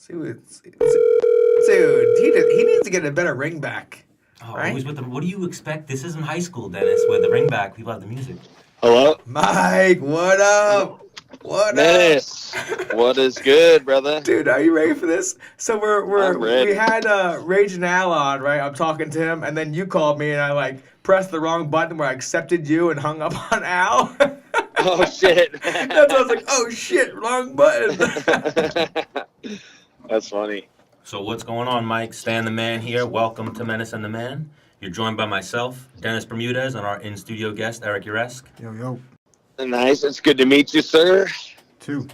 Dude, he needs to get a better ring back, Oh, right? always with the. What do you expect? This isn't high school, Dennis. Where the ring back, people have the music. Hello? Mike, what up? What up? Menace. What is good, brother? Dude, are you ready for this? So I'm we ready. had Rage and Al on, right? I'm talking to him, and then you called me, and I like pressed the wrong button where I accepted you and hung up on Al. Oh, shit. That's why I was like, oh shit, wrong button. That's funny. So what's going on, Mike? Stan the Man here. Welcome to Menace and the Man. You're joined by myself, Dennis Bermudez, and our in-studio guest, Eric Uresk. Yo, yo. Nice. It's good to meet you, sir. Two.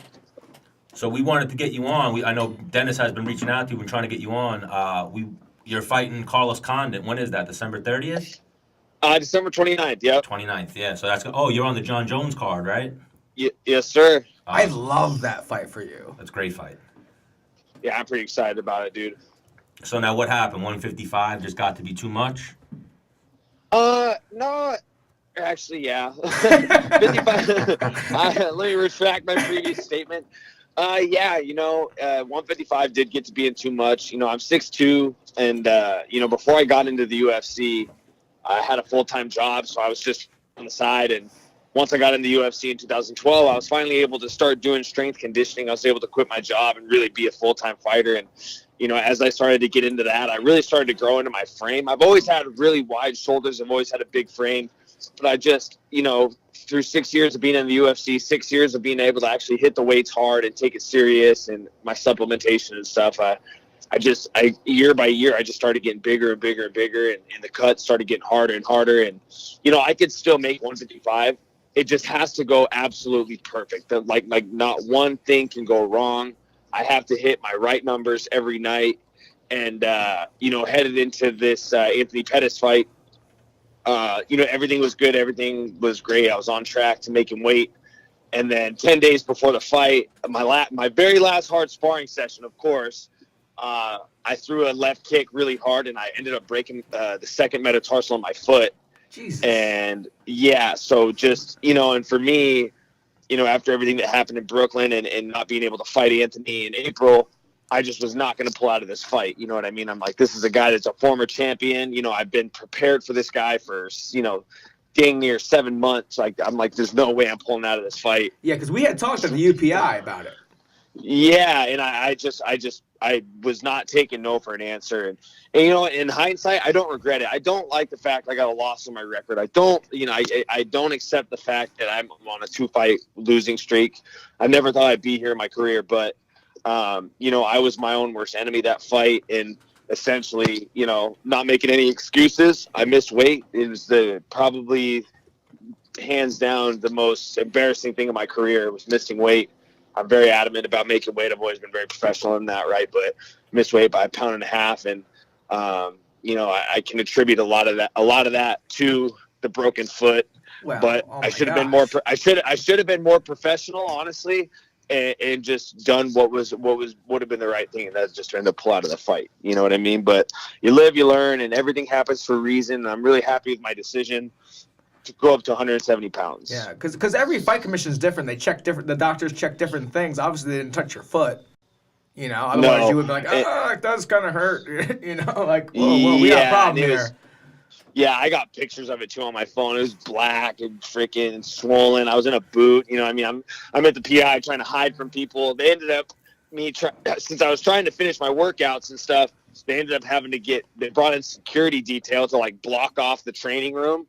So we wanted to get you on. I know Dennis has been reaching out to you and trying to get you on. You're fighting Carlos Condit. When is that? December 30th? December 29th, yep. 29th, yeah. So that's you're on the John Jones card, right? Yes, sir. I love that fight for you. That's a great fight. Yeah, I'm pretty excited about it, dude. So now what happened? 155 just got to be too much? No, actually, yeah. 55. Let me retract my previous statement. Yeah, 155 did get to being too much. I'm 6'2", and, before I got into the UFC, I had a full-time job, so I was just on the side. And once I got in the UFC in 2012, I was finally able to start doing strength conditioning. I was able to quit my job and really be a full-time fighter. And, as I started to get into that, I really started to grow into my frame. I've always had really wide shoulders. I've always had a big frame. But I just, through 6 years of being in the UFC, 6 years of being able to actually hit the weights hard and take it serious and my supplementation and stuff, I year by year, I just started getting bigger and bigger and bigger, and the cuts started getting harder and harder. And, I could still make 155. It just has to go absolutely perfect. Like not one thing can go wrong. I have to hit my right numbers every night. And, headed into this Anthony Pettis fight, everything was good. Everything was great. I was on track to making weight. And then 10 days before the fight, my very last hard sparring session, of course, I threw a left kick really hard, and I ended up breaking the second metatarsal in my foot. Jesus. And yeah, so just, and for me, after everything that happened in Brooklyn and not being able to fight Anthony in April, I just was not going to pull out of this fight. You know what I mean? I'm like, this is a guy that's a former champion. I've been prepared for this guy for, dang near 7 months. I'm like, there's no way I'm pulling out of this fight. Yeah, because we had talked to the UPI about it. Yeah, and I was not taking no for an answer. And in hindsight, I don't regret it. I don't like the fact I got a loss on my record. I don't, I don't accept the fact that I'm on a 2-fight losing streak. I never thought I'd be here in my career, but I was my own worst enemy that fight, and essentially, not making any excuses. I missed weight. It was probably hands down the most embarrassing thing in my career was missing weight. I'm very adamant about making weight. I've always been very professional in that, right? But missed weight by 1.5 pounds, and I can attribute a lot of that to the broken foot. Well, but I should have been more. I should have been more professional, honestly, and just done what would have been the right thing, and that's just trying to pull out of the fight. You know what I mean? But you live, you learn, and everything happens for a reason. And I'm really happy with my decision to go up to 170 pounds. Yeah, because every fight commission is different. They check different. The doctors check different things. Obviously, they didn't touch your foot. Otherwise you would be like, it does kind of hurt. Whoa, we got a problem here. Yeah, I got pictures of it too on my phone. It was black and freaking swollen. I was in a boot. I'm at the PI trying to hide from people. They ended up since I was trying to finish my workouts and stuff. They ended up having to they brought in security detail to block off the training room.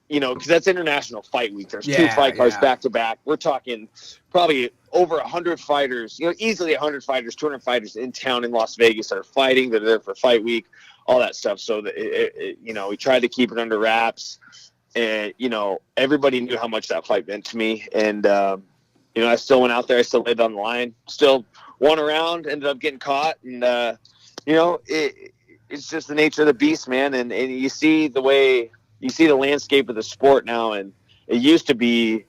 Because that's International Fight Week. There's 2 fight cards back to back. We're talking probably over 100 fighters, easily 100 fighters, 200 fighters in town in Las Vegas that are fighting. They're there for Fight Week, all that stuff. So, we tried to keep it under wraps. And, everybody knew how much that fight meant to me. And, I still went out there. I still laid on the line. Still won a round, ended up getting caught. And, it's just the nature of the beast, man. And you see the way – you see the landscape of the sport now, and it used to be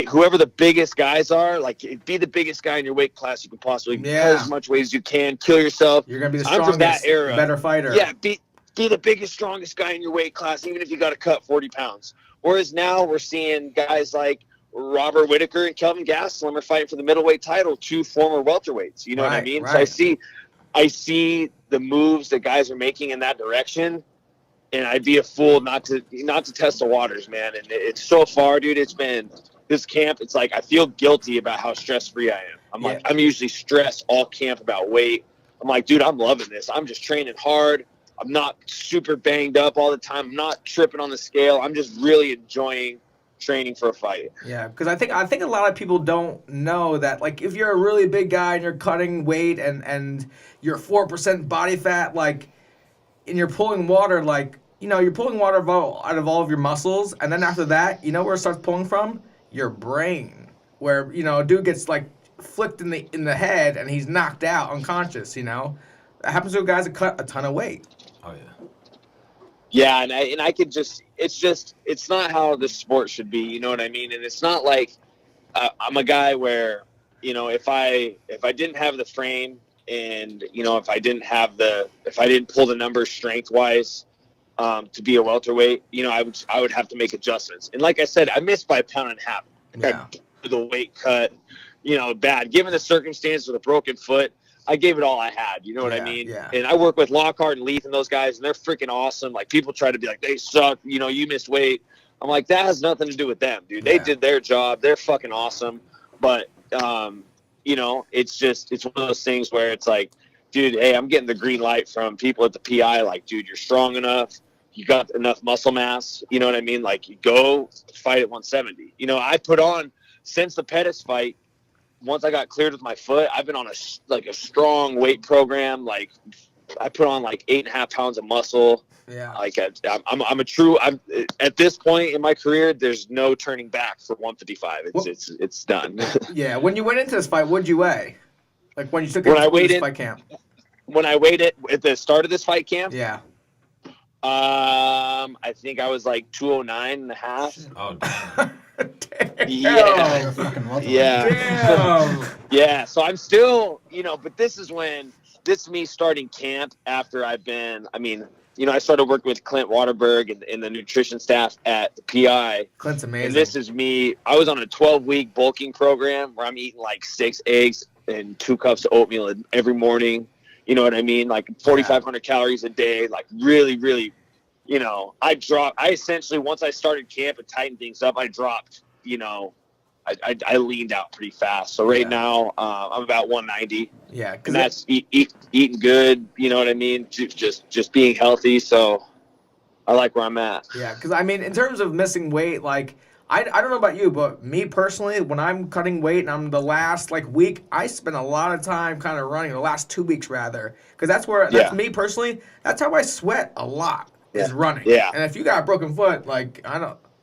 whoever the biggest guys are, be the biggest guy in your weight class you can possibly cut as much weight as you can, kill yourself. You're gonna be the strongest, strongest, that era. Better fighter. Yeah, be the biggest, strongest guy in your weight class, even if you got to cut 40 pounds. Whereas now we're seeing guys like Robert Whitaker and Kelvin Gastelum are fighting for the middleweight title, 2 former welterweights. You know what I mean? Right. So I see the moves that guys are making in that direction, and I'd be a fool not to test the waters, man. And it's so far, dude. It's been this camp. It's like I feel guilty about how stress free I am. I'm usually stressed all camp about weight. I'm like, dude, I'm loving this. I'm just training hard. I'm not super banged up all the time. I'm not tripping on the scale. I'm just really enjoying training for a fight. Yeah, because I think a lot of people don't know that, like, if you're a really big guy and you're cutting weight and you're 4% body fat, like, and you're pulling water, like, you know, you're pulling water out of all of your muscles, and then after that, you know where it starts pulling from? Your brain, where, you know, a dude gets, like, flicked in the head and he's knocked out unconscious, you know? That happens to guys that cut a ton of weight. Oh, yeah. Yeah, and I could just, it's not how the sport should be, you know what I mean? And it's not like I'm a guy where, you know, if I didn't have the frame and, you know, if I didn't pull the numbers strength-wise to be a welterweight, you know, I would have to make adjustments. And like I said, I missed by 1.5 pounds. Yeah. The weight cut, you know, bad. Given the circumstance with a broken foot, I gave it all I had. You know what I mean? Yeah. And I work with Lockhart and Leith and those guys, and they're freaking awesome. Like, people try to be like, they suck. You know, you missed weight. I'm like, that has nothing to do with them, dude. They did their job. They're fucking awesome. But, you know, it's one of those things where it's like, dude, hey, I'm getting the green light from people at the PI. Like, dude, you're strong enough. You got enough muscle mass. You know what I mean? Like, you go fight at 170. You know, I put on, since the Pettis fight, once I got cleared with my foot, I've been on a strong weight program. Like, I put on like 8.5 pounds of muscle. Yeah. Like, I'm at this point in my career, there's no turning back for 155. It's done. Yeah. When you went into this fight, what'd you weigh? Like, when you took it to this fight camp? When I weighed it at the start of this fight camp? Yeah. I think I was like 209 and a half. Oh, damn. Damn. Yeah. Yeah. Damn. Yeah. So I'm still, you know, but this is me starting camp after I've been, I mean, you know, I started working with Clint Waterberg and the nutrition staff at the PI. Clint's amazing. And this is me. I was on a 12-week bulking program where I'm eating like 6 eggs and 2 cups of oatmeal every morning. You know what I mean? Like 4,500 calories a day. Like, really, really, you know, I essentially, once I started camp and tightened things up, I dropped, you know, I leaned out pretty fast. So right now, I'm about 190. Yeah. And that's eating good. You know what I mean? Just being healthy. So I like where I'm at. Yeah. Because, I mean, in terms of missing weight, like, I don't know about you, but me personally, when I'm cutting weight and I'm the last, like, week, I spend a lot of time kind of running, the last 2 weeks, rather. Because that's me personally, that's how I sweat a lot, is running. Yeah. And if you got a broken foot, like,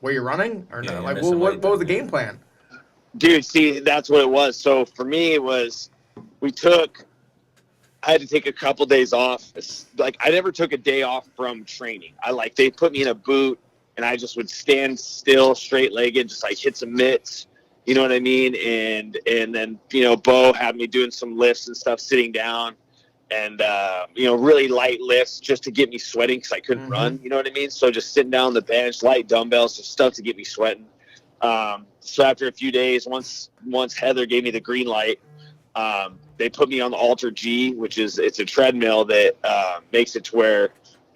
were you running? Or no? Like, what was the game plan? Dude, see, that's what it was. So for me, it was, I had to take a couple days off. Like, I never took a day off from training. They put me in a boot, and I just would stand still, straight-legged, just, like, hit some mitts, you know what I mean? And then, you know, Bo had me doing some lifts and stuff, sitting down, and, you know, really light lifts just to get me sweating because I couldn't run, you know what I mean? So just sitting down on the bench, light dumbbells, just stuff to get me sweating. So after a few days, once Heather gave me the green light, they put me on the Alter G, it's a treadmill that makes it to where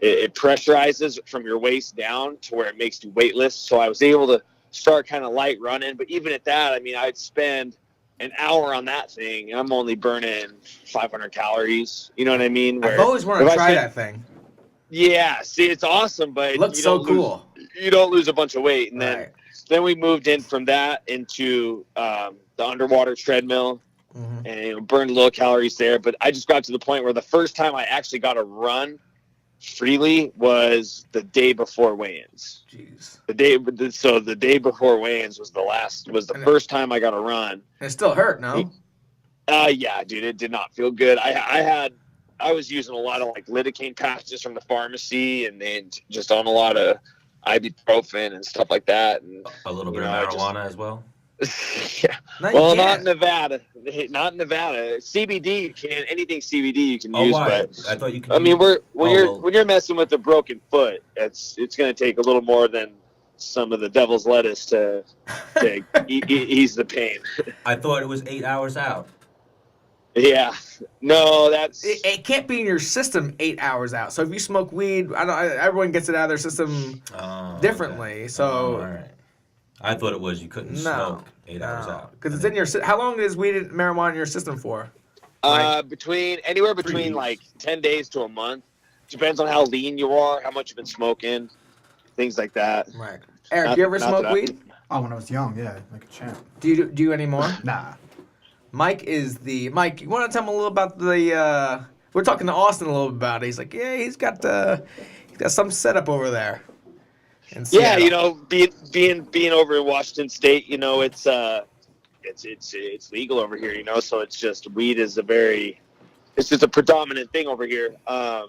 it pressurizes from your waist down to where it makes you weightless. So I was able to start kind of light running. But even at that, I mean, I'd spend an hour on that thing, and I'm only burning 500 calories. You know what I mean? I've always wanted to try that thing. Yeah, see, it's awesome, but it looks so cool. You don't lose a bunch of weight. And then we moved in from that into the underwater treadmill. And, you know, burned low calories there. But I just got to the point where the first time I actually got to run freely was the day before weigh-ins. Jeez. The day before weigh-ins was the first time I got to run. It still hurt, no? Yeah, dude, it did not feel good. I was using a lot of like lidocaine patches from the pharmacy and just on a lot of ibuprofen and stuff like that. And a little bit of marijuana as well. Yeah. Well, not in Nevada. Not in Nevada. CBD, you can anything CBD you can use. Why? But I thought you could. I mean, when you're messing with a broken foot, it's going to take a little more than some of the devil's lettuce to ease the pain. I thought it was 8 hours out. Yeah, no, that's It can't be in your system 8 hours out. So if you smoke weed, everyone gets it out of their system Oh, differently. okay. So Oh, all right. I thought it was you couldn't smoke 8 hours out. because it's in your. How long is weed and marijuana in your system for? anywhere between like 10 days to a month. Depends on how lean you are, how much you've been smoking, things like that. Right. Eric, you ever smoke weed? Oh, when I was young, yeah, like a champ. Do you anymore? Nah. Mike, you want to tell him a little about the? We're talking to Austin a little bit about it. He's like, yeah, he's got some setup over there. In Yeah, Seattle. being over in Washington State, it's legal over here, so it's just weed is it's just a predominant thing over here. There's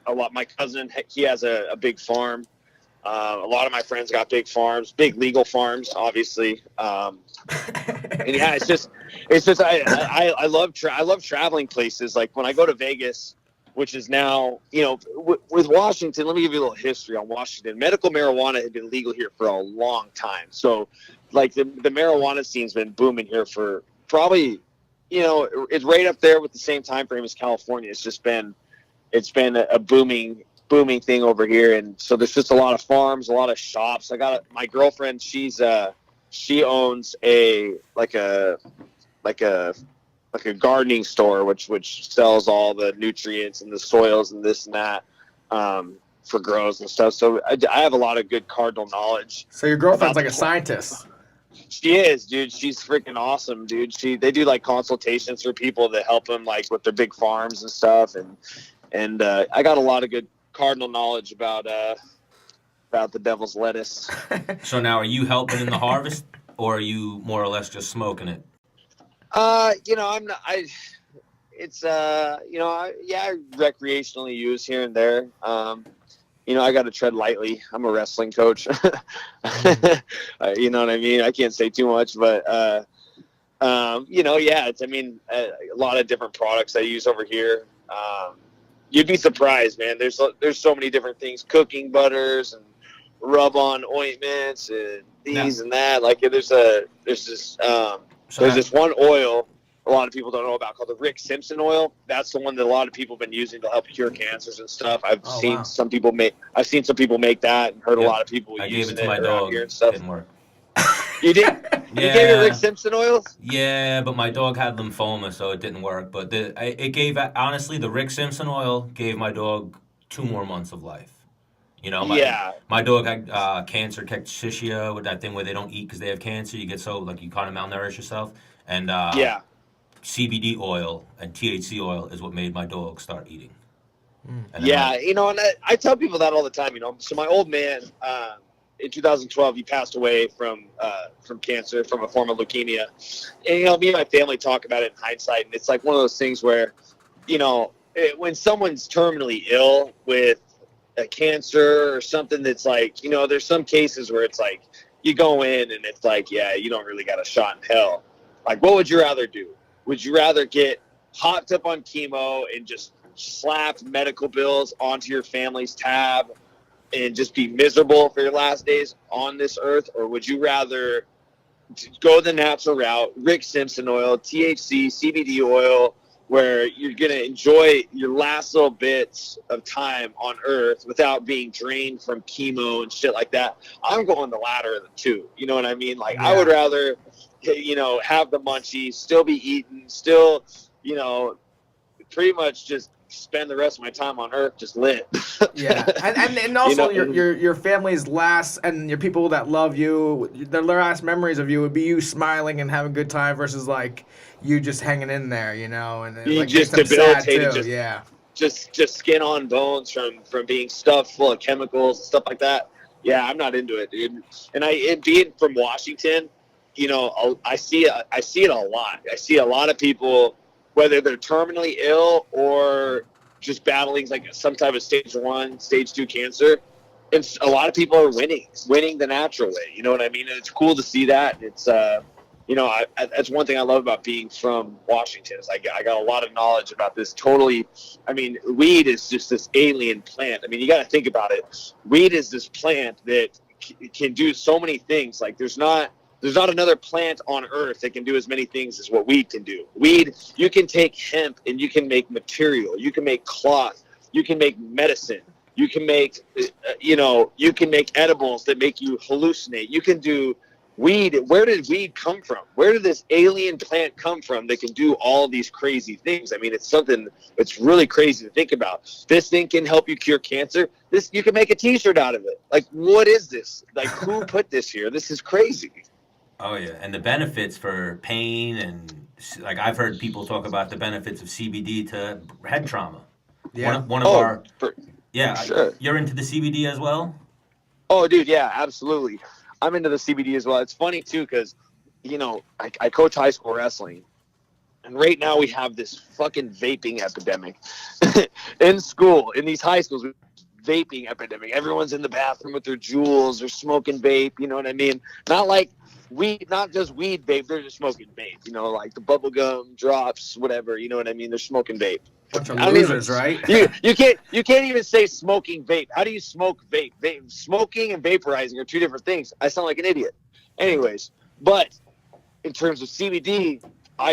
a lot. My cousin, he has a big farm. A lot of my friends got big farms, big legal farms, obviously. And yeah, it's just I love traveling places. Like when I go to Vegas, which is now, with Washington, let me give you a little history on Washington. Medical marijuana had been legal here for a long time. So like the marijuana scene's been booming here for probably, it's right up there with the same time frame as California. It's been a booming thing over here. And so there's just a lot of farms, a lot of shops. My girlfriend, she owns a gardening store, which sells all the nutrients and the soils and this and that for grows and stuff. So I have a lot of good cardinal knowledge. So your girlfriend's like a scientist. She is, dude. She's freaking awesome, dude. They do like consultations for people that help them like with their big farms and stuff. And I got a lot of good cardinal knowledge about the devil's lettuce. So now, are you helping in the harvest, or are you more or less just smoking it? I'm not. I recreationally use here and there. I got to tread lightly. I'm a wrestling coach. You know what I mean? I can't say too much, but it's. A lot of different products I use over here. You'd be surprised, man. There's so many different things, cooking butters and rub-on ointments and these and that. Like there's this one oil a lot of people don't know about called the Rick Simpson oil. That's the one that a lot of people have been using to help cure cancers and stuff. I've seen some people make that and heard a lot of people using it around here and stuff. Didn't work. You did? Yeah. You gave it Rick Simpson oils? Yeah, but my dog had lymphoma, so it didn't work. But the Rick Simpson oil gave my dog 2 more months of life. My dog had cancer, cachexia, with that thing where they don't eat because they have cancer. You get you kind of malnourish yourself. And CBD oil and THC oil is what made my dog start eating. And I tell people that all the time. So my old man, in 2012, he passed away from cancer, from a form of leukemia. And me and my family talk about it in hindsight, and it's like one of those things where, when someone's terminally ill with a cancer or something that's like, there's some cases where it's like you go in and it's like, yeah, you don't really got a shot in hell. Like, what would you rather do? Would you rather get hopped up on chemo and just slap medical bills onto your family's tab and just be miserable for your last days on this earth? Or would you rather go the natural route, Rick Simpson oil, THC, CBD oil, where you're going to enjoy your last little bits of time on earth without being drained from chemo and shit like that? I'm going the latter of the two. You know what I mean? Like, I would rather, have the munchies, still be eating, still, pretty much just spend the rest of my time on earth just lit. Yeah. And also your family's last, and your people that love you, their last memories of you would be you smiling and having a good time versus like you just hanging in there, and you like just debilitated, just skin on bones from being stuffed full of chemicals and stuff like that. Yeah, I'm not into it, dude. And being from Washington, I see it a lot. I see a lot of people, whether they're terminally ill or just battling like some type of stage 1, stage 2 cancer. And a lot of people are winning the natural way. You know what I mean? And it's cool to see that. It's, that's one thing I love about being from Washington is I got a lot of knowledge about this weed is just this alien plant. I mean, you got to think about it. Weed is this plant that can do so many things. Like there's not another plant on earth that can do as many things as what weed can do. Weed, you can take hemp and you can make material. You can make cloth. You can make medicine. You can make, you can make edibles that make you hallucinate. You can do weed. Where did weed come from? Where did this alien plant come from that can do all these crazy things? I mean, it's something that's really crazy to think about. This thing can help you cure cancer. You can make a t-shirt out of it. Like, what is this? Like, who put this here? This is crazy. Oh yeah, and the benefits for pain and like I've heard people talk about the benefits of CBD to head trauma. Yeah. One of our sure. You're into the CBD as well? Oh, dude, yeah, absolutely. I'm into the CBD as well. It's funny too because, I coach high school wrestling, and right now we have this fucking vaping epidemic in school, in these high schools. Vaping epidemic. Everyone's in the bathroom with their jewels or smoking vape. You know what I mean? Not like weed, not just weed vape. They're just smoking vape. Like the bubble gum drops, whatever. You know what I mean? They're smoking vape. Bunch of losers, right? You can't even say smoking vape. How do you smoke vape? Smoking and vaporizing are two different things. I sound like an idiot. Anyways, but in terms of CBD, I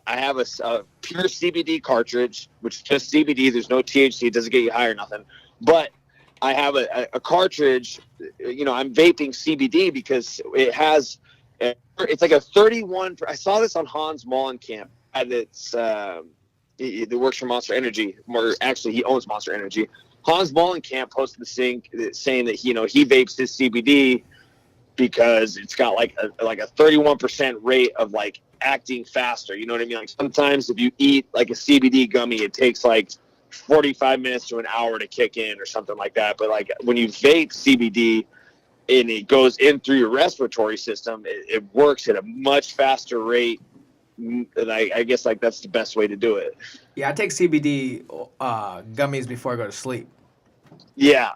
have a pure CBD cartridge, which is just CBD. There's no THC. It doesn't get you high or nothing. But I have a cartridge. I'm vaping CBD because it's like a 31. I saw this on Hans Mollenkamp. It's it works for Monster Energy. Or actually, he owns Monster Energy. Hans Mollenkamp posted this thing saying that he vapes his CBD because it's got like a 31% rate of like acting faster. You know what I mean? Like sometimes if you eat like a CBD gummy, it takes like 45 minutes to an hour to kick in or something like that. But like when you vape CBD and it goes in through your respiratory system, it works at a much faster rate. And I guess like that's the best way to do it. Yeah, I take CBD gummies before I go to sleep. Yeah.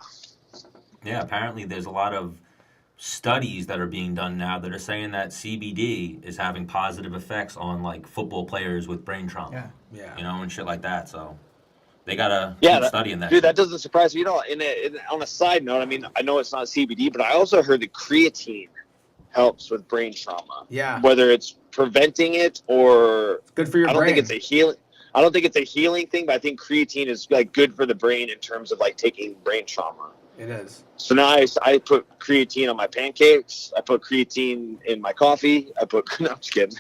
Yeah, apparently there's a lot of studies that are being done now that are saying that CBD is having positive effects on like football players with brain trauma. Yeah. And shit like that. So they gotta keep studying that. Dude, that doesn't surprise me. On a side note, I mean, I know it's not CBD, but I also heard that creatine helps with brain trauma. Yeah. Whether it's preventing it or it's good for your brain. I don't think it's a healing thing, but I think creatine is like good for the brain in terms of like taking brain trauma. It is. So now I put creatine on my pancakes. I put creatine in my coffee. No, I'm just kidding.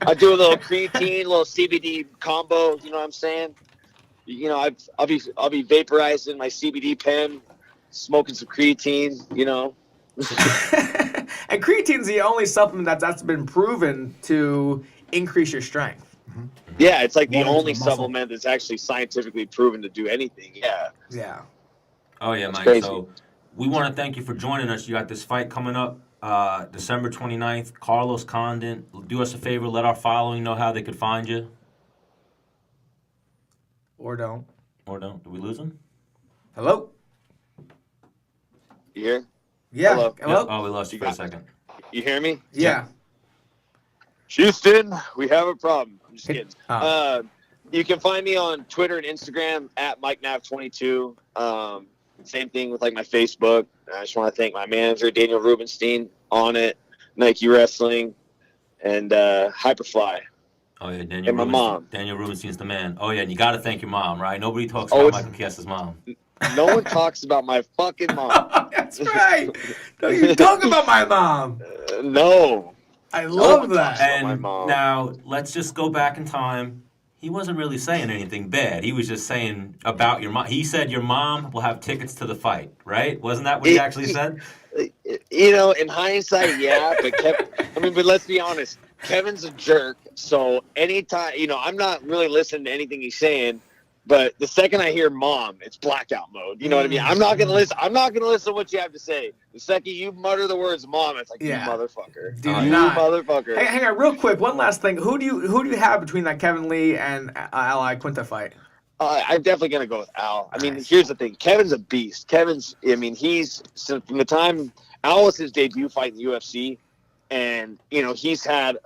I do a little creatine, little CBD combo. You know what I'm saying? I'll be vaporizing my CBD pen, smoking some creatine. And creatine's the only supplement that's been proven to increase your strength. Mm-hmm. Yeah, it's like the only supplement that's actually scientifically proven to do anything. Yeah. Yeah. Oh yeah, Mike. Crazy. So we want to thank you for joining us. You got this fight coming up December 29th. Carlos Condon. Do us a favor, let our following know how they could find you. Or don't. Did we lose him? Hello? You hear? Yeah. Hello? Hello? Oh, we lost you for a second. You hear me? Yeah. Houston, we have a problem. I'm just kidding. Oh. You can find me on Twitter and Instagram at MikeNav22. Same thing with like my Facebook. I just want to thank my manager, Daniel Rubenstein, on it, Nike Wrestling, and Hyperfly. Oh yeah, Daniel. And my mom. Daniel Rubenstein's the man. Oh yeah, and you got to thank your mom, right? Nobody talks about Michael Chiesa's mom. No one talks about my fucking mom. That's right. Don't you talk about my mom. No. I love that. And my mom. now let's just go back in time. He wasn't really saying anything bad. He was just saying about your mom. He said your mom will have tickets to the fight, right? Wasn't that what he actually said? In hindsight, yeah. But let's be honest. Kevin's a jerk. So anytime, I'm not really listening to anything he's saying. But the second I hear mom, it's blackout mode. You know what I mean? I'm not gonna listen. I'm not gonna listen to what you have to say. The second you mutter the words "mom," it's like, you motherfucker. Motherfucker. Hey, hang on, real quick. One last thing. Who do you have between that Kevin Lee and Ally Quinta fight? I'm definitely gonna go with Al. I mean, here's the thing. Kevin's a beast. He's from the time Al was his debut fight in the UFC, and he's had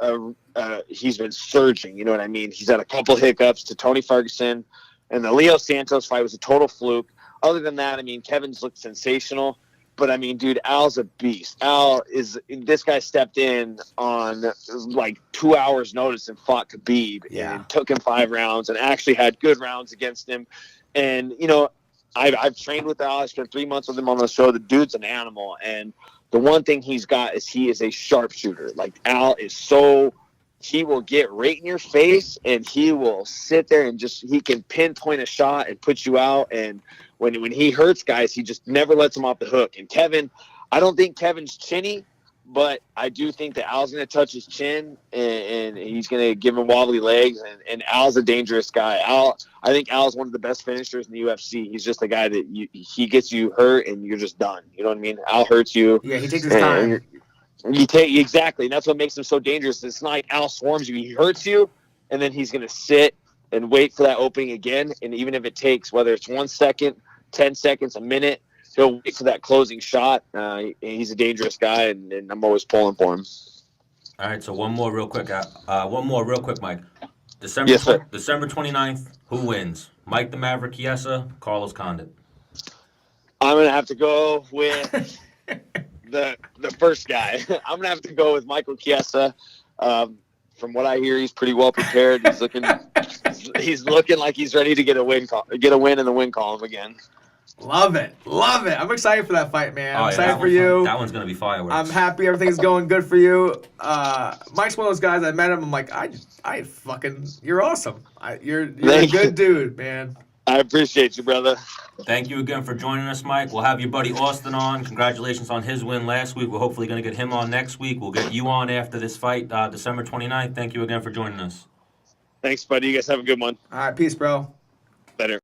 he's been surging. You know what I mean? He's had a couple hiccups to Tony Ferguson. And the Leo Santos fight was a total fluke. Other than that, I mean, Kevin's looked sensational. But I mean, dude, Al's a beast. This guy stepped in on like 2 hours notice and fought Khabib and took him 5 rounds and actually had good rounds against him. And, you know, I've trained with Al. I spent 3 months with him on the show. The dude's an animal. And the one thing he's got is he is a sharpshooter. Like, Al is he will get right in your face and he will sit there and he can pinpoint a shot and put you out. And when he hurts guys, he just never lets them off the hook. And Kevin, I don't think Kevin's chinny, but I do think that Al's going to touch his chin and he's going to give him wobbly legs. And Al's a dangerous guy. I think Al's one of the best finishers in the UFC. He's just a guy that he gets you hurt and you're just done. You know what I mean? Al hurts you. Yeah, he takes his time. Exactly. And that's what makes him so dangerous. It's not like Al swarms you. He hurts you, and then he's going to sit and wait for that opening again. And even if it takes, whether it's 1 second, 10 seconds, a minute, he'll wait for that closing shot. He's a dangerous guy, and I'm always pulling for him. All right, so one more real quick, Mike. Yes, sir. December 29th, who wins? Mike the Maverick Chiesa, Carlos Condit? I'm going to have to go with the first guy. I'm going to have to go with Michael Chiesa. From what I hear, he's pretty well prepared. He's looking like he's ready to get a win in the win column again. Love it. I'm excited for that fight, man. I'm excited for you. That one's gonna be fireworks. I'm happy everything's going good for you. Mike's one of those guys. I met him. I'm like, you're awesome. You're a good dude, man. I appreciate you, brother. Thank you again for joining us, Mike. We'll have your buddy Austin on. Congratulations on his win last week. We're hopefully going to get him on next week. We'll get you on after this fight, December 29th. Thank you again for joining us. Thanks, buddy. You guys have a good one. All right, peace, bro. Better.